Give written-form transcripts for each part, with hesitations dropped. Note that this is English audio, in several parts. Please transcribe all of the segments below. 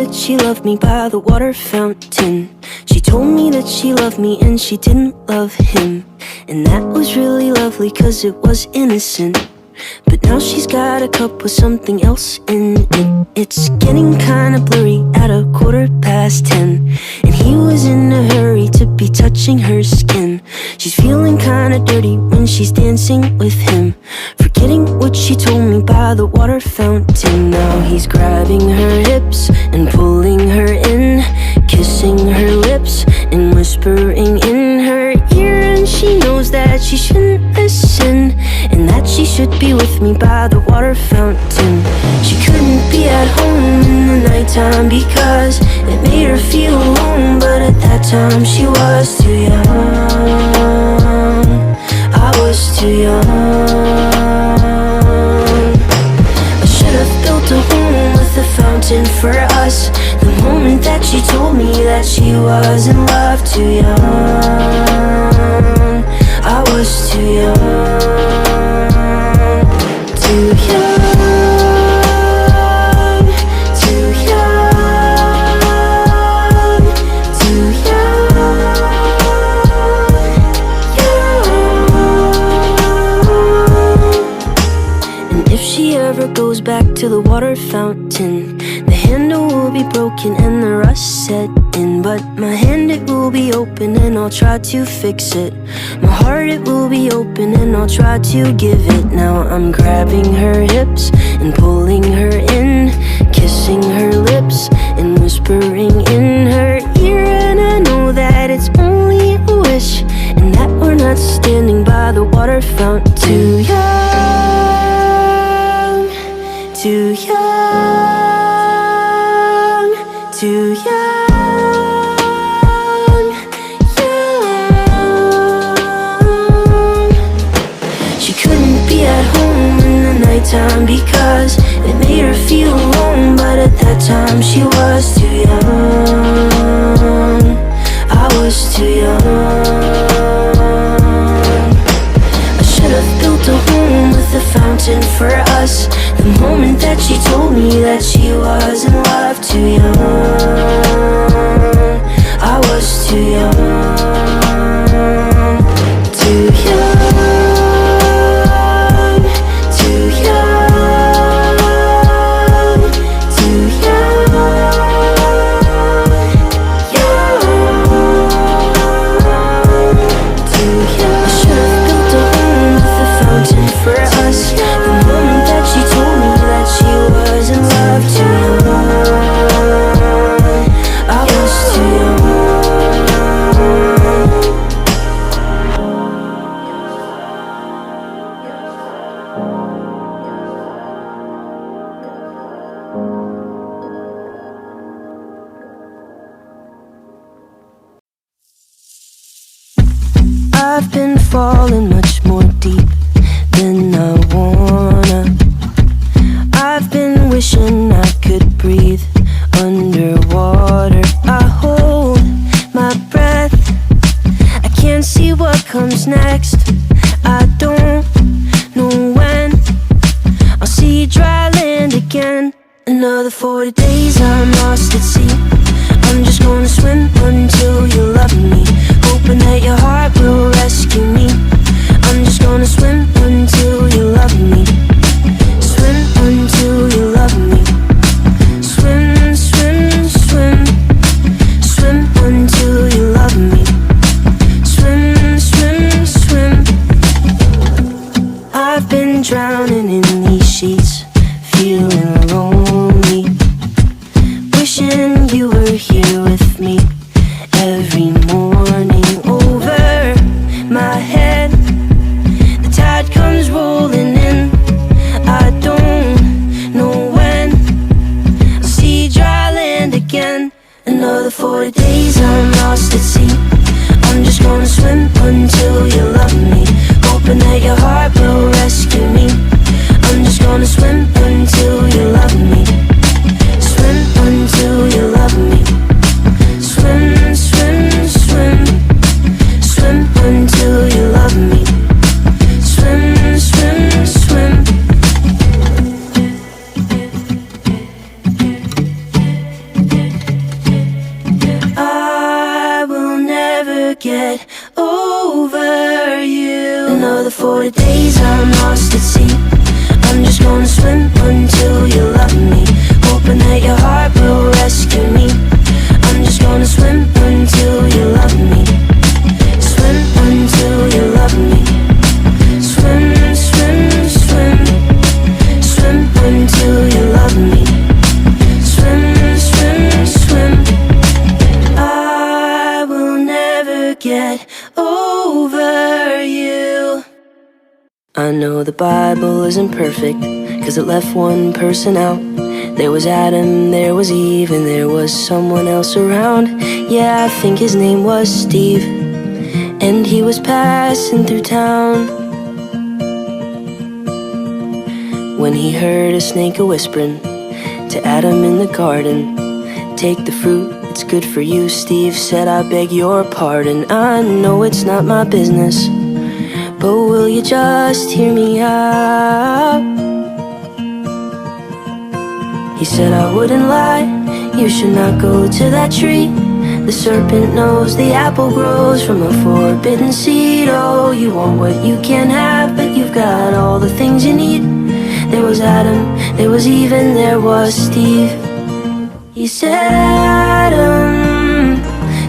that she loved me by the water fountain. She told me that she loved me and she didn't love him. And that was really lovely cause it was innocent. But now she's got a cup with something else in it. It's getting kinda blurry at 10:15. And he was in a hurry to be touching her skin. She's feeling kinda dirty when she's dancing with him, forgetting what she told me by the water fountain. Now he's grabbing her hips and pulling her in, kissing her lips and whispering in her ear. And she knows that she shouldn't listen, and that she should be with me by the water fountain. She couldn't be at home in the nighttime because it made her feel alone. But at that time she was too young. I was too young. I should have built a home with a fountain for us. The moment that she told me that she was in love. Too young. I was too young. Too young, too young, too young, young. And if she ever goes back to the water fountain, the handle will be broken and the rust set in. But my hand, it will be open and I'll try to fix it. My heart, it will be open and I'll try to give it. Now I'm grabbing her hips and pulling her in, kissing her lips and whispering in her ear. And I know that it's only a wish, and that we're not standing by the water fountain. Too young, too young, too young. Time because it made her feel alone. But at that time she was too young. I was too young. I should have built a home with a fountain for us. The moment that she told me that she was in love. Too young. I was too young. Too young. I've been falling much more deep than I wanna. I've been wishing I could breathe underwater. I hold my breath, I can't see what comes next. I don't know when I'll see dry land again. Another 40 days I'm lost at sea. I'm just gonna swim until you love me, hoping that your heart will rescue me. I'm just gonna swim until you love me. Swim until you love me. Swim, swim, swim. Swim until you love me. Swim, swim, swim. I've been drowning in these sheets, feeling lonely, wishing you were here with me every morning. Over my head, the tide comes rolling in. I don't know when I'll see dry land again. Another 40 days I'm lost at sea. I'm just gonna swim until you love me, hoping that your heart will rescue me. I'm just gonna swim until you love me. Swim until you love me. Swim, swim, swim. Swim until you love me. Swim, swim, swim. get over you. Another 40 days I'm lost at sea. I'm just gonna swim until you love me, hoping that your heart will rescue me. I'm just gonna swim until you love me. Swim until you love me. Swim, swim, swim. Swim until you love me. Swim, swim, swim. I will never get over you. I know the Bible isn't perfect, 'cause it left one person out. There was Adam, there was Eve, and there was someone else around. Yeah, I think his name was Steve, and he was passing through town when he heard a snake a-whispering to Adam in the garden. Take the fruit, it's good for you. Steve said, I beg your pardon. I know it's not my business, but will you just hear me out? He said, I wouldn't lie, you should not go to that tree. The serpent knows the apple grows from a forbidden seed. Oh, you want what you can't have, but you've got all the things you need. There was Adam, there was Eve, and there was Steve. He said, Adam,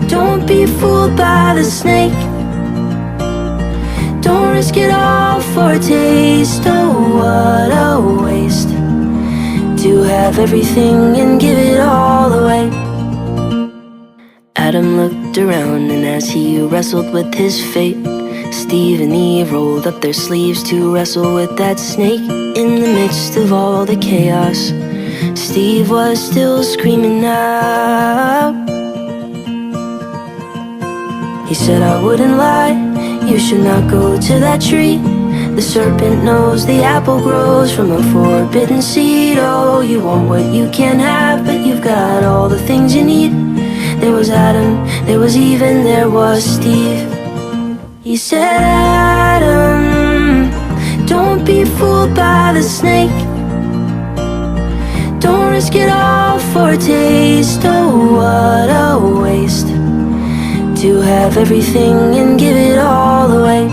don't be fooled by the snake. Don't risk it all for a taste. Oh, what a waste to have everything and give it all away. Adam looked around, and as he wrestled with his fate, Steve and Eve rolled up their sleeves to wrestle with that snake. In the midst of all the chaos, Steve was still screaming out. He said, I wouldn't lie, you should not go to that tree. The serpent knows the apple grows from a forbidden seed. Oh, you want what you can't have, but you've got all the things you need. There was Adam, there was Eve, and there was Steve. He said, Adam, don't be fooled by the snake. Don't risk it all for a taste. Oh, what a waste to have everything and give it all away.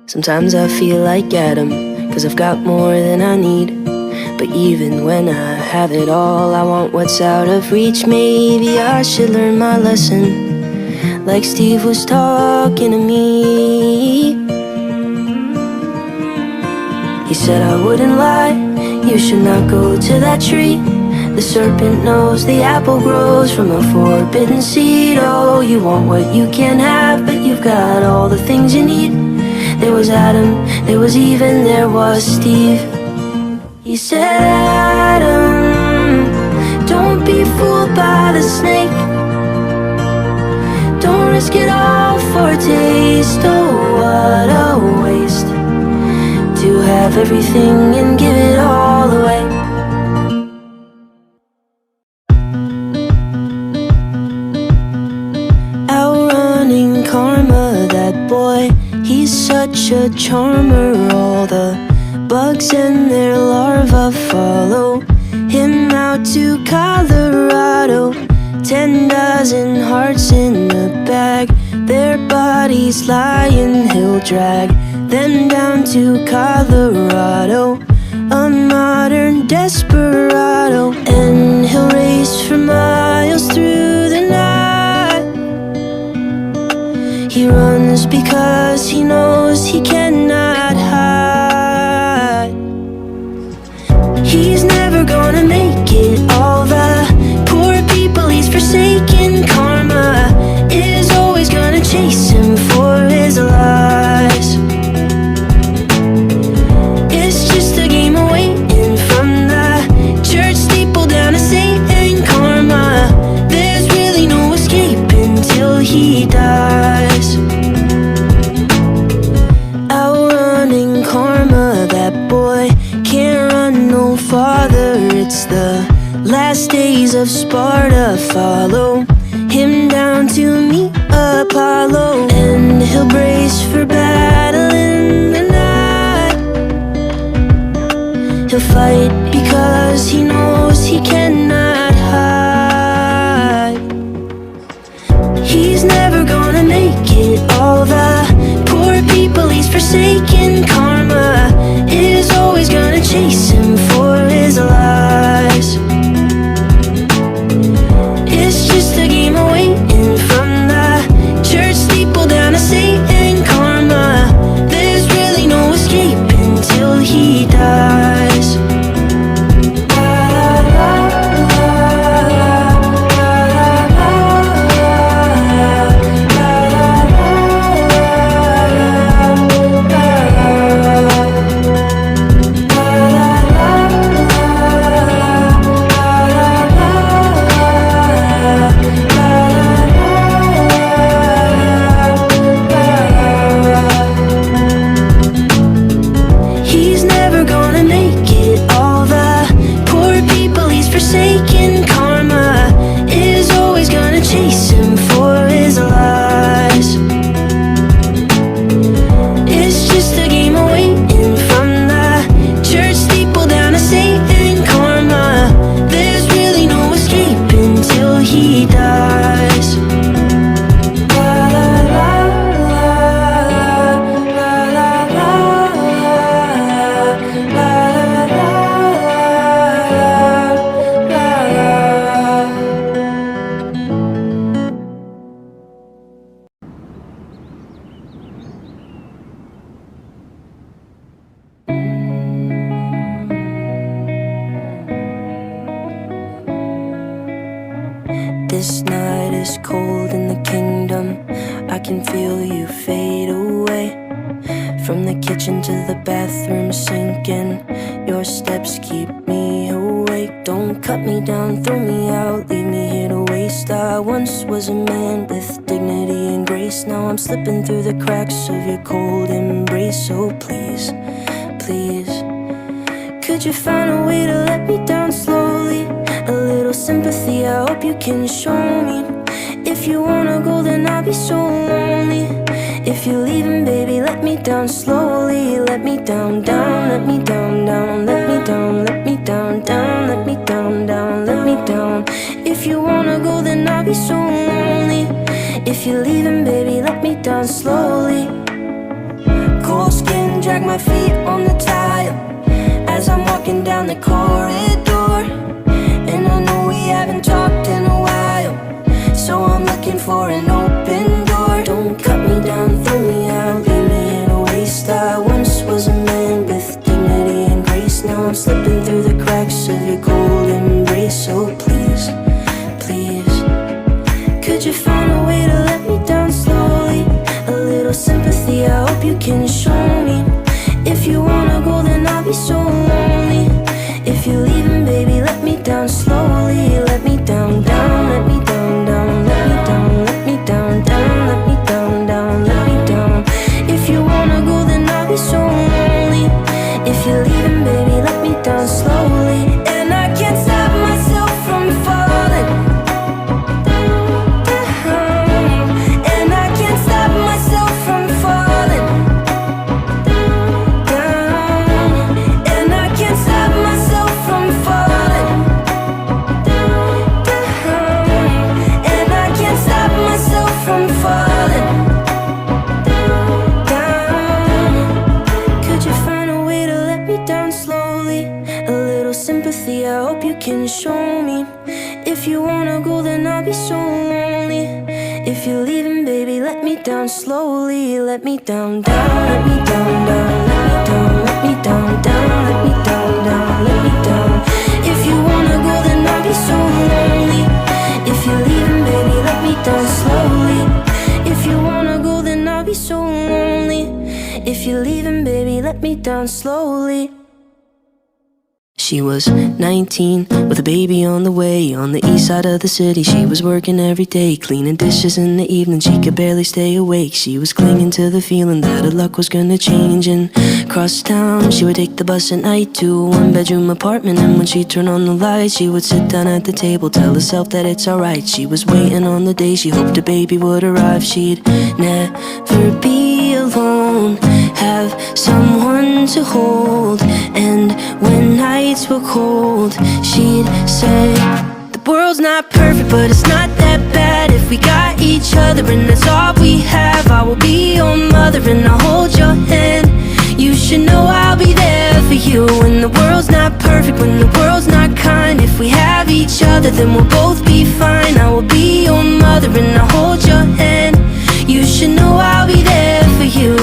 Sometimes I feel like Adam, 'cause I've got more than I need. But even when I have it all, I want what's out of reach. Maybe I should learn my lesson, like Steve was talking to me. He said, I wouldn't lie, you should not go to that tree. The serpent knows the apple grows from a forbidden seed. Oh, you want what you can't have, but you've got all the things you need. There was Adam, there was Eve, and there was Steve. He said, Adam, don't be fooled by the snake. Don't risk it all for a taste. Oh, what a waste to have everything and give it all away. Outrunning Karma, that boy, he's such a charmer. All the bugs and their larvae follow him out to Colorado. 10 dozen hearts in a bag, their bodies lying, he'll drag them down to Colorado. A modern desperado, and he'll race for miles through the night. He runs because he knows he cannot hide. He's never gonna make it. All the poor people he's forsaken. Karma is always gonna chase him for his lies. It's just a game of waiting from the church steeple down to Satan. Karma, there's really no escape until he dies. Outrunning Karma, that boy can't run no farther. It's the last days of Sparta. Follow him down to meet Apollo, and he'll brace for battle in the night. He'll fight because he knows he cannot hide. He's never gonna gonna chase him for his lies. It's just a game of waiting from the church steeple down to Satan Karma. There's really no escape until he dies. This night is cold in the kingdom. I can feel you fade away. From the kitchen to the bathroom sinking. Your steps keep me awake. Don't cut me down, throw me out, leave me here to waste. I once was a man with dignity and grace. Now I'm slipping through the cracks of your cold embrace. So please, please, could you find a way to let me down slowly? A little sympathy, I hope you can show me. If you wanna go, then I'll be so lonely. If you're leaving, baby, let me down slowly. Let me down, down, let me down, down, let me down, let me down, down, let me down, down, let me down. If you wanna go, then I'll be so lonely. If you're leaving, baby, let me down slowly. Cold skin, drag my feet on the tile as I'm walking down the corridor. And I know we haven't talked in a while, so I'm looking for an open door. Don't cut me down, throw me out, leave me in a waste. I once was a man with dignity and grace. Now I'm slipping through the cracks of your cold embrace. So please, please, could you find a way to let me down slowly? A little sympathy, I hope you can show me. If you wanna go, then I'll be so lonely. If you're leaving, baby, let me down slowly. Let me down, down, let me down, down, let me down, let me down, down, let me down, down, let me down. If you wanna go, then I'll be so lonely. If you're leaving, baby, let me down slowly. And I can't stop myself from falling down. And I can't stop myself from falling down. And I can't stop myself from falling down. And I can't stop myself from falling down. Could you find a way to let me down slowly? A little sympathy, I hope you can show me. If you wanna go, then I'll be so lonely. If you're leaving, baby, let me down slowly. Let me down, down, let me down, down, let me down, let me down, down, let me down, down, let me down. If you wanna go, then I'll be so lonely. If you're leaving, baby, let me down slowly. If you wanna go, then I'll be so lonely. If you're leaving, baby, let me down slowly. She was 19 with a baby on the way. On the east side of the city, she was working every day, cleaning dishes in the evening, she could barely stay awake. She was clinging to the feeling that her luck was gonna change. And across town, she would take the bus at night to a one-bedroom apartment. And when she'd turn on the lights, she would sit down at the table, tell herself that it's alright. She was waiting on the day she hoped her baby would arrive. She'd never be alone, have someone to hold. And when nights were cold, she'd say, the world's not perfect, but it's not that bad if we got each other, and that's all we have. I will be your mother and I'll hold your hand. You should know I'll be there for you. When the world's not perfect, when the world's not kind, if we have each other, then we'll both be fine. I will be your mother and I'll hold your hand. You should know I'll be there for you.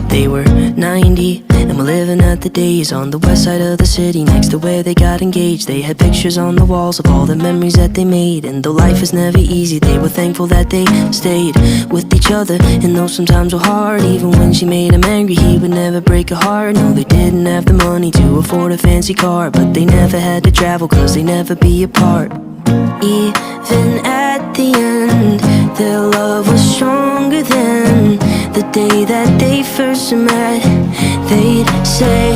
They were 90 and were living at the days on the west side of the city, next to where they got engaged. They had pictures on the walls of all the memories that they made. And though life is never easy, they were thankful that they stayed with each other. And though sometimes were hard, even when she made him angry, he would never break her heart. No, they didn't have the money to afford a fancy car, but they never had to travel, cause they never be apart. Even at the end, their love was stronger than the day that they first met. They'd say,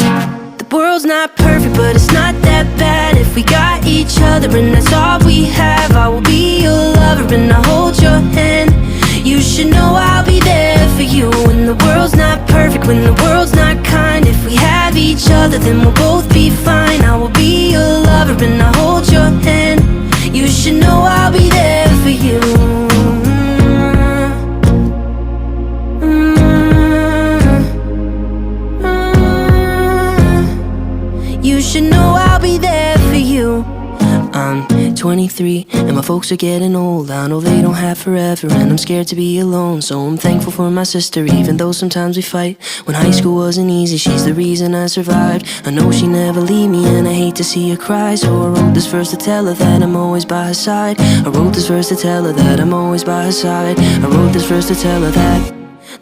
the world's not perfect, but it's not that bad if we got each other, and that's all we have. I will be your lover and I hold your hand. You should know I'll be there for you when the world's not perfect, when the world's not kind. If we have each other, then we'll both be fine. I will be your lover and I hold your hand. You should know I'll be there for you. You should know I'll be there for you. I'm 23 and my folks are getting old. I know they don't have forever and I'm scared to be alone. So I'm thankful for my sister, even though sometimes we fight. When high school wasn't easy, she's the reason I survived. I know she never leave me and I hate to see her cry. So I wrote this verse to tell her that I'm always by her side. I wrote this verse to tell her that I'm always by her side. I wrote this verse to tell her that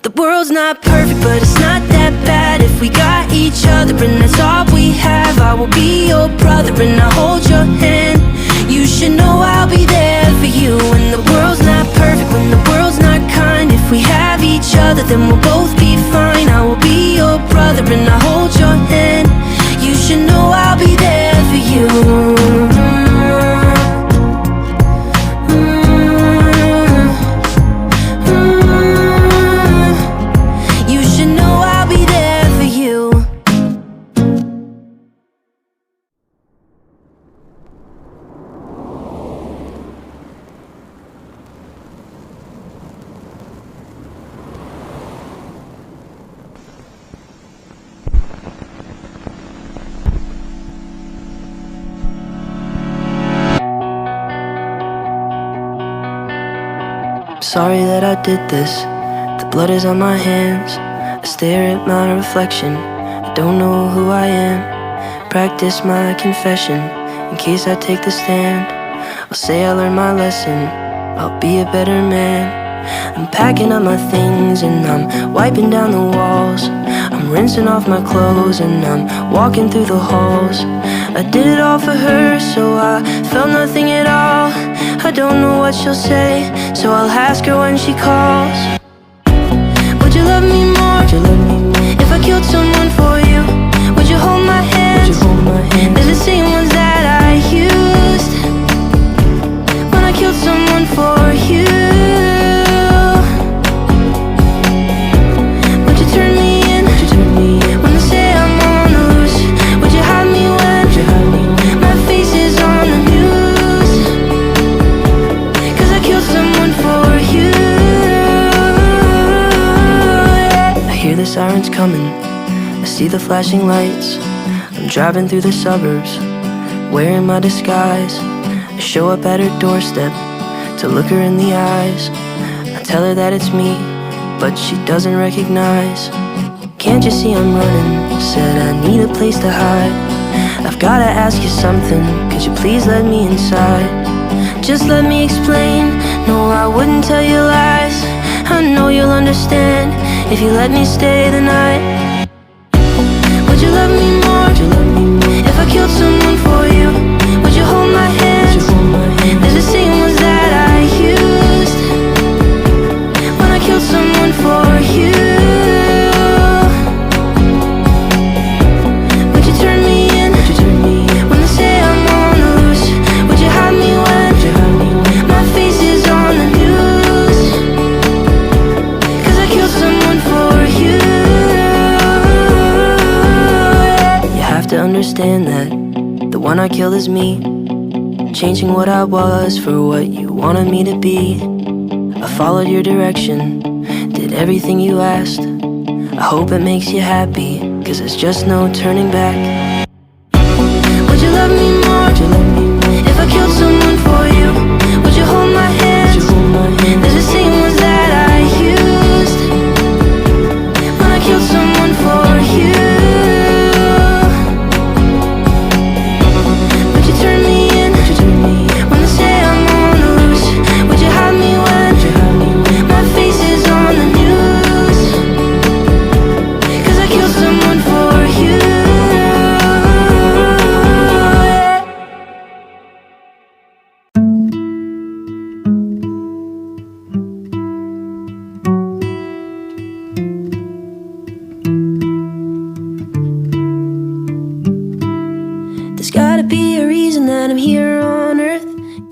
the world's not perfect, but it's not that bad. If we got each other and that's all we have, I will be your brother and I'll hold your hand. You should know I'll be there for you when the world's not perfect, when the world's not kind. If we have each other, then we'll both be fine. I will be your brother and I'll hold your hand. You should know I'll be there for you. Sorry that I did this. The blood is on my hands. I stare at my reflection. I don't know who I am. Practice my confession in case I take the stand. I'll say I learned my lesson. I'll be a better man. I'm packing up my things and I'm wiping down the walls. I'm rinsing off my clothes and I'm walking through the halls. I did it all for her, so I felt nothing at all. I don't know what she'll say, so I'll ask her when she calls. Would you love me more? If I killed someone for you? Would you hold my hands? They're the same ones that I used when I killed someone for you. Would you turn me in when they say I'm on the loose? Would you hide me when my face is on the news? 'Cause I killed someone for you. I hear the sirens coming, I see the flashing lights. I'm driving through the suburbs, wearing my disguise. I show up at her doorstep to look her in the eyes. I tell her that it's me, but she doesn't recognize. Can't you see I'm running? Said I need a place to hide. I've gotta ask you something, could you please let me inside? Just let me explain, no I wouldn't tell you lies. I know you'll understand if you let me stay the night. Would you love me more? If I killed someone for you? Would you hold my hands? They're the same ones that I used when I killed someone for you. Would you turn me in when they say I'm on the loose? Would you hide me when my face is on the news? 'Cause I killed someone for you. You have to understand that the one I killed is me, changing what I was for what you wanted me to be. I followed your direction, did everything you asked. I hope it makes you happy, 'cause there's just no turning back. Would you love me more? If I killed someone for you? Would you hold my hands? They're the same ones that I used when I killed someone for you. Would you turn me in when they say I'm on the loose? Would you hide me when my face is on the news? 'Cause I killed someone for you.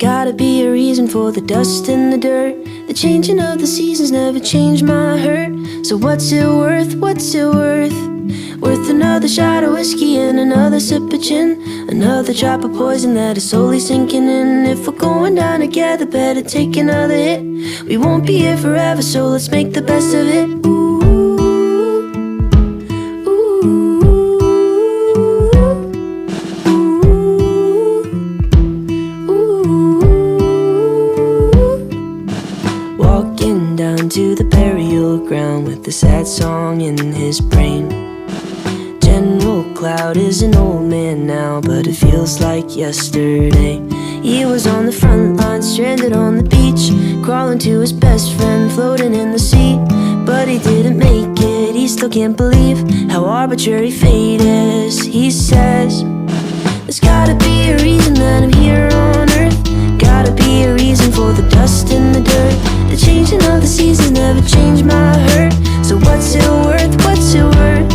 Gotta be a reason for the dust and the dirt. The changing of the seasons never changed my hurt. So what's it worth, what's it worth? Worth another shot of whiskey and another sip of gin, another drop of poison that is slowly sinking in. If we're going down together, better take another hit. We won't be here forever, so let's make the best of it. Ooh, ooh, ooh, ooh. Walking down to the burial ground with a sad song in his brain. General Cloud is an old man now, but it feels like yesterday. He was on the front line, stranded on the beach, crawling to his best friend, floating in the sea. But he didn't make it, he still can't believe how arbitrary fate is. He says, there's gotta be a reason that I'm here on earth. Gotta be a reason for the dust and the dirt. The changing of the seasons never changed my hurt. So what's it worth, what's it worth?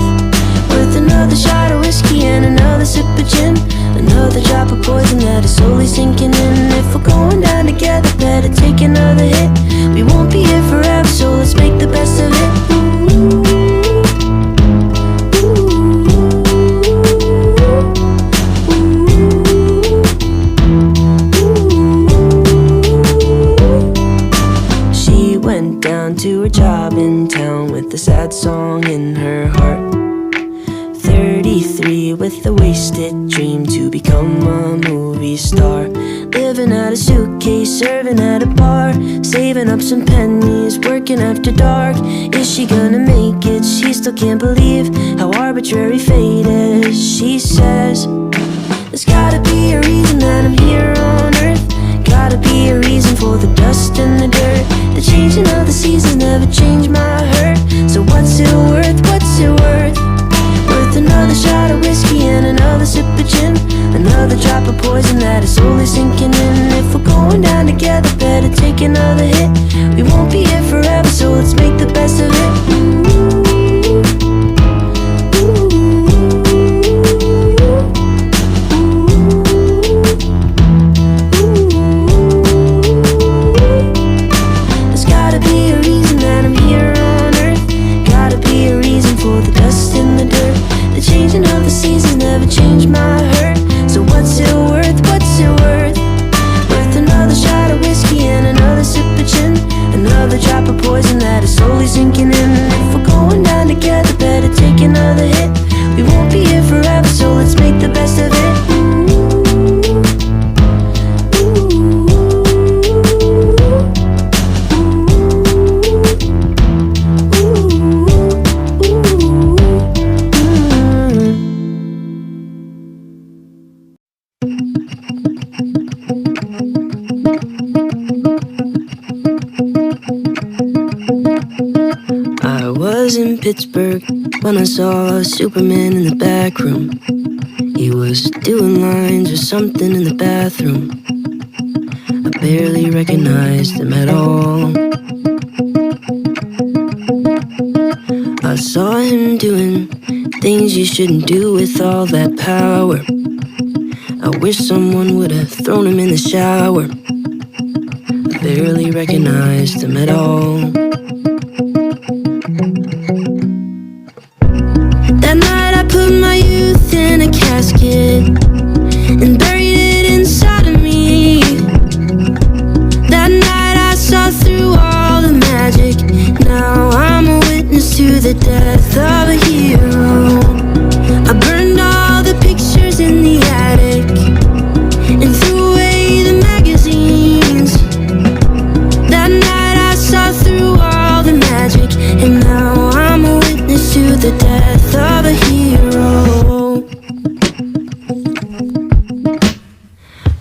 Worth another shot of whiskey and another sip of gin, another drop of poison that is slowly sinking in. If we're going down together, better take another hit. We won't be here forever, so let's make the best of it. She went down to her job in town with a sad song in her heart. 33 with a wasted dream to become a movie star. Living out a suitcase, serving at a bar, saving up some pennies, working after dark. Is she gonna make it? She still can't believe how arbitrary fate is. She says, there's gotta be a reason that I'm here on earth. Gotta be a reason for the dust and the dirt. The changing of the seasons never changed my hurt. So what's it worth, what's it worth? Worth another shot of whiskey and another sip of gin, another drop of poison that is slowly sinking in. If we're going down together, better take another hit. We won't be here forever, so let's make the best of it. There's gotta be a reason that I'm here on earth. Gotta be a reason for the dust and the dirt. The changing of the seasons never changed my hurt. So what's it worth, what's it worth? Worth another shot of whiskey and another sip of gin, another drop of poison that is slowly sinking in. If we're going down together, better take another hit. We won't be here forever, so let's make the best of it. I was in Pittsburgh when I saw Superman in the back room. He was doing lines or something in the bathroom. I barely recognized him at all. I saw him doing things you shouldn't do with all that power. I wish someone would have thrown him in the shower. I barely recognized him at all. That night I put my youth in a casket and buried it inside of me. That night I saw through all the magic. Now I'm a witness to the death of a hero. I burned all the pictures in the attic and threw away the magazines. That night I saw through all the magic, and now I'm a witness to the death of a hero.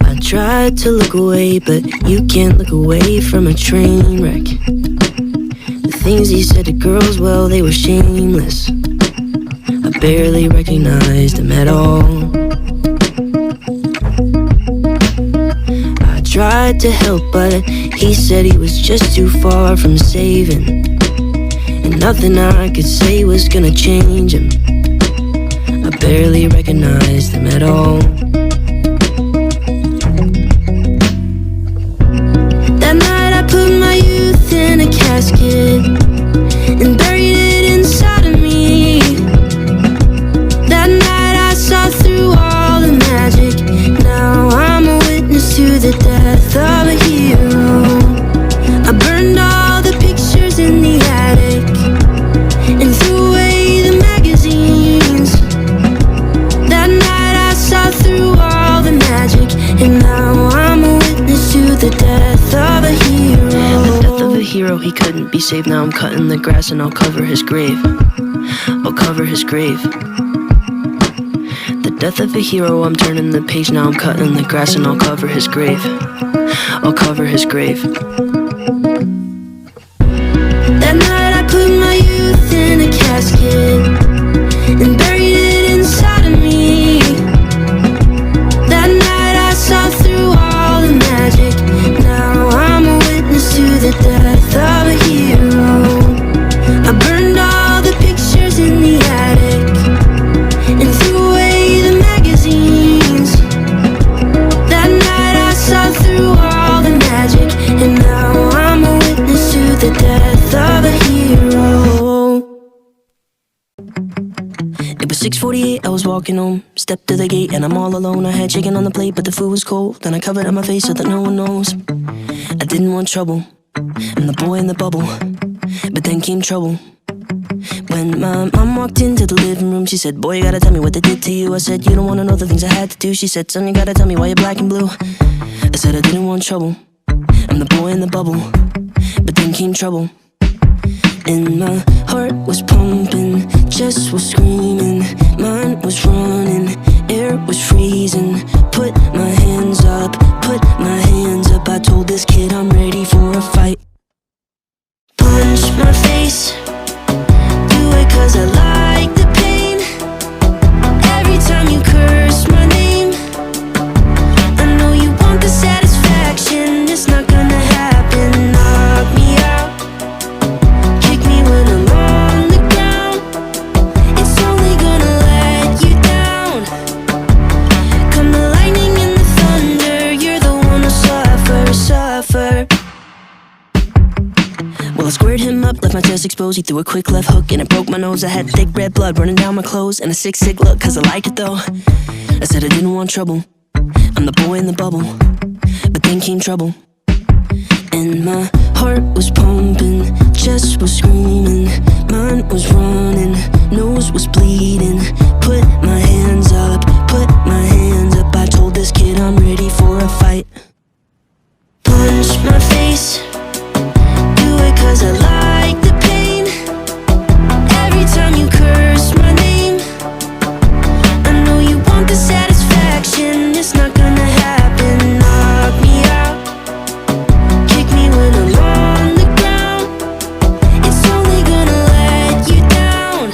I tried to look away, but you can't look away from a train wreck. The things he said to girls, well, they were shameless. I barely recognized him at all. I tried to help, but he said he was just too far from saving, and nothing I could say was gonna change him. I barely recognized him at all. casket and buried it inside of me. That night I saw through all the magic. Now I'm a witness to the death of a hero. I burned all the pictures in the attic and threw away the magazines. That night I saw through all the magic, and now I'm a witness to the death of a hero. The death of a hero, he couldn't be saved. Now I'm cutting the grass and I'll cover his grave. I'll cover his grave. The death of a hero, I'm turning the page. Now I'm cutting the grass and I'll cover his grave. I'll cover his grave. That night I put my youth in a casket and buried it inside of me. That night I saw through all the magic. Now I'm a witness to the death of a hero. I burned all the pictures in the attic and threw away the magazines. That night I saw through all the magic, and now I'm a witness to the death of a hero. It was 6:48, I was walking home. Stepped to the gate and I'm all alone. I had chicken on the plate but the food was cold. Then I covered up my face so that no one knows. I didn't want trouble, I'm the boy in the bubble. But then came trouble. When my mom walked into the living room, she said, boy, you gotta tell me what they did to you. I said, you don't wanna know the things I had to do. She said, son, you gotta tell me why you're black and blue. I said I didn't want trouble, I'm the boy in the bubble. But then came trouble. And my heart was pumping, chest was screaming, mind was running, air was freezing. Put my hands up, put my hands up. I told this kid I'm ready for a fight. Punch my face, do it cause I like the pain. Every time you curse my name, I know you want the satisfaction. It's not gonna happen. Knock me out, kick me when I'm on the ground. It's only gonna let you down. Come the lightning and the thunder, you're the one who suffer, suffer. Well, I squared him up, left my chest exposed. He threw a quick left hook and it broke my nose. I had thick red blood running down my clothes and a sick look cause I liked it though. I said I didn't want trouble, I'm the boy in the bubble. But then came trouble. And my heart was pumping, chest was screaming, mind was running, nose was bleeding. Put my hands up, put my hands up. I told this kid I'm ready for a fight. Punch my face, do it cause I like the pain. Every time you curse my name, I know you want the satisfaction. It's not gonna happen. Knock me out, kick me when I'm on the ground. It's only gonna let you down.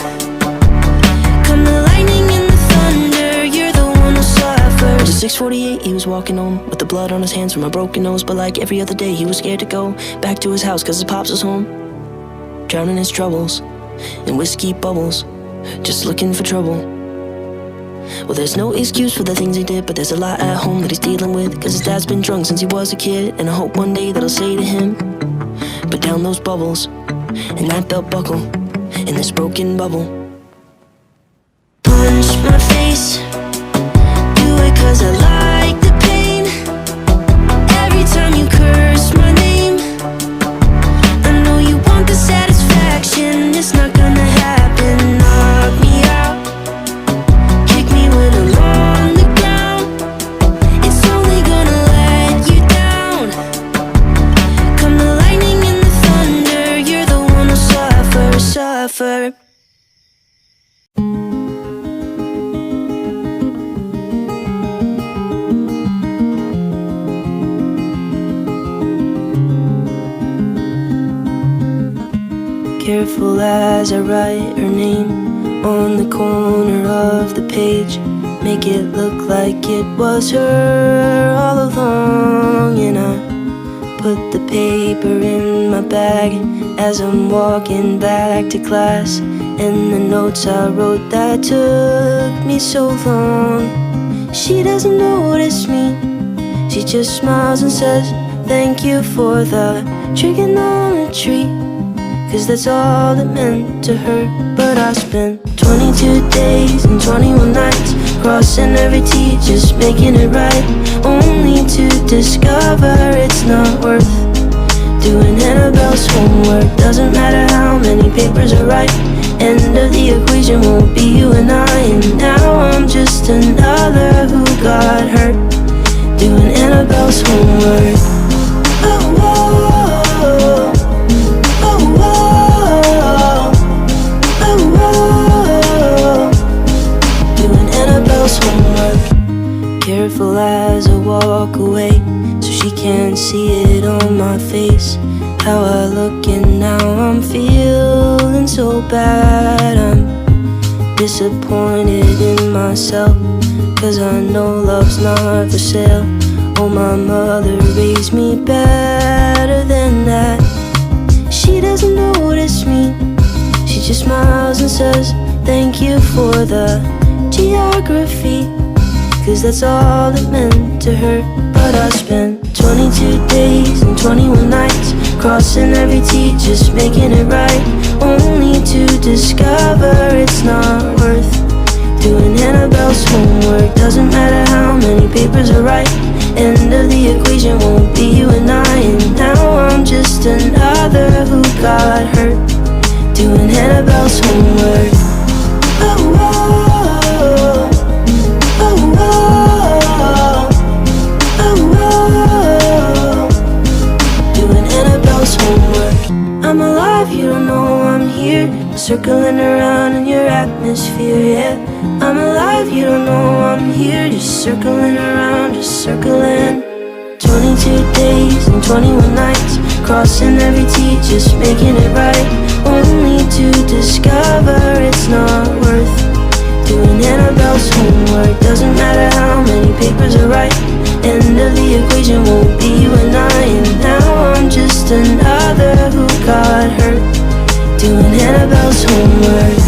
Come the lightning and the thunder, you're the one who suffers. It was 6:48, he was walking home with the blood on his hands from a broken nose. But like every other day, he was scared to go back to his house cause his pops was home, drowning his troubles in whiskey bubbles, just looking for trouble. Well, there's no excuse for the things he did, but there's a lot at home that he's dealing with. Cause his dad's been drunk since he was a kid, and I hope one day that I'll say to him, put down those bubbles and that belt buckle in this broken bubble. Punch my face, do it cause I like the pain. Every time you curse my name, I know you want the satisfaction. It's not gonna happen. Knock me out, kick me when I'm on the ground. It's only gonna let you down. Come the lightning and the thunder, you're the one who suffer, suffer. Careful as I write her name on the corner of the page. Make it look like it was her all along. And I put the paper in my bag as I'm walking back to class. And the notes I wrote that took me so long. She doesn't notice me, she just smiles and says, thank you for the trigonometry. 'cause that's all it meant to her. But I spent 22 days and 21 nights crossing every T, just making it right, only to discover it's not worth doing Annabelles homework. Doesn't matter how many papers I write, end of the equation won't be you and I. And now I'm just another who got hurt doing Annabelles homework. Oh, whoa, oh, whoa, oh, whoa, doing Annabelles homework. Careful as I walk away, so she can't see it on my face, how I look, and now I'm feeling so bad. I'm disappointed in myself, 'cause I know love's not for sale. Oh, my mother raised me better than that. She doesn't notice me, she just smiles and says thank you for the geography, 'cause that's all it meant to her. But I spent 22 days and 21 nights crossing every T, just making it right, only to discover it's not worth doing Annabelles homework. Doesn't matter how many papers I write, end of the equation won't be you and I. And now I'm just another who got hurt doing Annabelles homework. Oh, whoa, oh, whoa, oh, whoa, doing Annabelles homework. I'm alive, you don't know I'm here, circling around in your atmosphere, yeah. I'm alive, you don't know I'm here, just circling around, just circling. 22 days and 21 nights crossing every T, just making it right, only to discover it's not worth doing Annabelles homework. Doesn't matter how many papers I write, end of the equation won't be you and I. And now I'm just another who got hurt doing Annabelles homework.